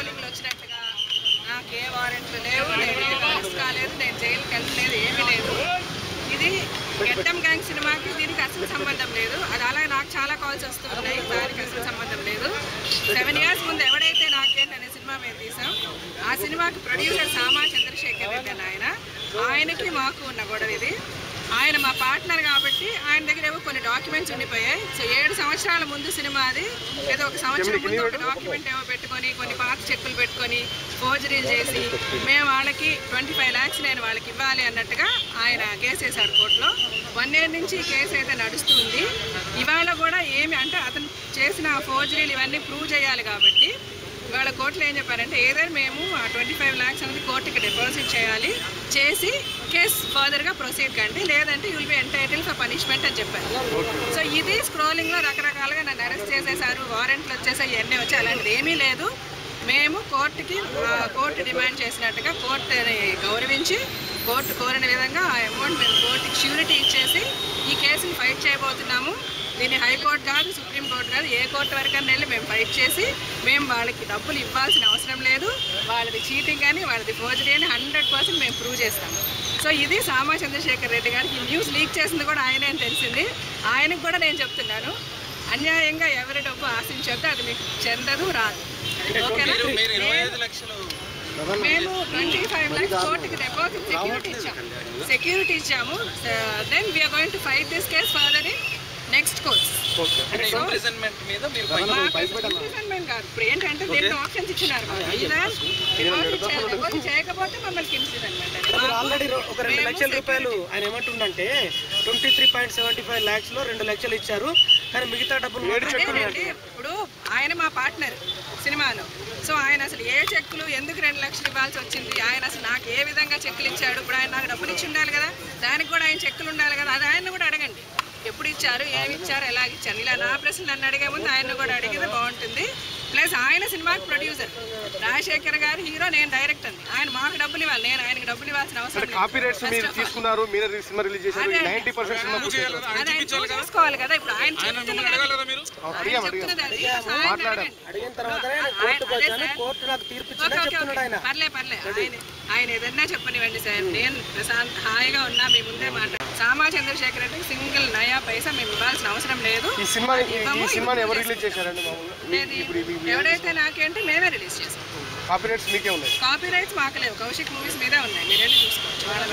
స్క్రోలింగ్లు వచ్చినట్టుగా నాకు ఏ వారెంట్లు లేవు, నేను అరెస్ట్ కాలేదు, నేను జైలుకి వెళ్ళలేదు, ఏమీ లేదు. ఇది గెడ్డం గ్యాంగ్ సినిమాకి దీనికి అసలు సంబంధం లేదు. అది అలాగే నాకు చాలా కాల్స్ వస్తున్నాయి, దానికి అసలు సంబంధం లేదు. 7 years ముందు ఎవడైతే నాకేంటి అనే సినిమా మేము తీసాం, ఆ సినిమాకి ప్రొడ్యూసర్ సామా చంద్రశేఖర్ రెడ్డి అని ఆయనకి మాకు ఉన్న గొడవ ఇది. ఆయన మా పార్ట్నర్ కాబట్టి ఆయన దగ్గర ఏవో కొన్ని డాక్యుమెంట్స్ ఉండిపోయాయి. సో 7 సంవత్సరాల ముందు సినిమా అది, ఏదో 1 సంవత్సరం ముందు ఒక డాక్యుమెంట్ ఏమో పెట్టుకొని కొన్ని పాత చెక్కులు పెట్టుకొని ఫోర్జరీలు చేసి మేము వాళ్ళకి 25 lakhs నేను వాళ్ళకి ఇవ్వాలి అన్నట్టుగా ఆయన కేసు వేశాడు కోర్టులో. 1 year నుంచి ఈ కేసు అయితే నడుస్తుంది. ఇవాళ కూడా ఏమి అంటే అతను చేసిన ఫోర్జరీలు ఇవన్నీ ప్రూవ్ చేయాలి కాబట్టి ఇవాళ కోర్టులో ఏం చెప్పారంటే ఏదైనా మేము 25 lakhs అనేది కోర్టుకి డిపాజిట్ చేయాలి, చేసి కేసు ఫర్దర్గా ప్రొసీడ్ కండి, లేదంటే you'll be entitled for punishment అని చెప్పారు. సో ఇది స్క్రోలింగ్లో రకరకాలుగా నన్ను అరెస్ట్ చేసేసారు, వారెంట్లు వచ్చేసాయి, ఇవన్నీ వచ్చాయి. అలాంటిది ఏమీ లేదు. మేము కోర్టు డిమాండ్ చేసినట్టుగా కోర్టుని గౌరవించి కోర్టు కోరిన విధంగా ఆ అమౌంట్ మేము కోర్టుకి ష్యూరిటీ ఇచ్చేసి ఈ కేసుని ఫైట్ చేయబోతున్నాము. దీన్ని హైకోర్టు కాదు, సుప్రీంకోర్టు కాదు, ఏ కోర్టు వరకన్నా వెళ్ళి మేము ఫైట్ చేసి మేము వాళ్ళకి డబ్బులు ఇవ్వాల్సిన అవసరం లేదు. వాళ్ళది చీటింగ్ అని, వాళ్ళది ఫోర్జరీ అని 100% మేము ప్రూవ్ చేస్తాము. సో ఇది సామా చంద్రశేఖర్ రెడ్డి గారికి ఈ న్యూస్ లీక్ చేసింది కూడా ఆయనే అని తెలిసింది. ఆయనకు కూడా నేను చెప్తున్నాను, అన్యాయంగా ఎవరి డబ్బు ఆశించొద్దు, అది మీకు చెందదు, రాదు. ఓకేనా? మేము 25 lakhs కోర్టుకి డిపాజిట్ సెక్యూరిటీ ఇచ్చాము. Then we are going to fight this case further in next course. Imprisonment మీద మీరు ఇంప్రిజన్మెంట్ కాదు, ఇప్పుడు ఏంటంటే దీంట్లో ఆప్షన్స్ ఇచ్చినారు, చేయకపోతే మమ్మల్ని ఇంప్రిజన్మెంట్. ఆల్రెడీ ఒక 2 లక్షల రూపాయలు ఆయన ఏమంటుండంటే 23.75 lakhs లో 2 లక్షలు ఇచ్చారు, కానీ మిగతా డబ్బులు ఇప్పుడు ఆయన మా పార్ట్నర్ సినిమాలో. సో ఆయన అసలు ఏ చెక్కులు ఎందుకు 2 లక్షలు ఇవ్వాల్సి వచ్చింది, ఆయన అసలు నాకు ఏ విధంగా చెక్కులు ఇచ్చాడు, ఇప్పుడు ఆయన నాకు డబ్బులు ఇచ్చి ఉండాలి కదా, దానికి కూడా ఆయన చెక్కులు ఉండాలి కదా, అది ఆయన కూడా అడగండి. ఎప్పుడు ఇచ్చారు, ఏమి ఇచ్చారు, ఎలాగ ఇచ్చారు, ఇలా నా ప్రశ్నలు నన్ను అడిగే ముందు ఆయన కూడా అడిగితే బాగుంటుంది. ప్లస్ ఆయన సినిమాకి ప్రొడ్యూసర్, రాజశేఖర్ గారు హీరో, నేను డైరెక్టర్. ఆయన మాకు డబ్బులు ఇవ్వాలి, నేను ఆయనకు డబ్బులు ఇవ్వాల్సిన అవసరం లేదు. చూసుకోవాలి కదా. ఇప్పుడు ఆయన ఆయన ఏదన్నా చెప్పనివ్వండి సార్, నేను ప్రశాంత్ హాయిగా ఉన్నా, మీ ముందే మాట్లాడు. సామా చంద్రశేఖర్ రెడ్డి సింగిల్ నయా పైసా మేము ఇవ్వాల్సిన అవసరం లేదు. ఎవరైతే నాకేంటి మేమే రిలీజ్ చేసాం. కాపీ రైట్స్ మాకు లేవు, కౌశిక్ మూవీస్ మీదే ఉన్నాయి, మీరు వెళ్ళి చూసుకోవచ్చు. వాళ్ళ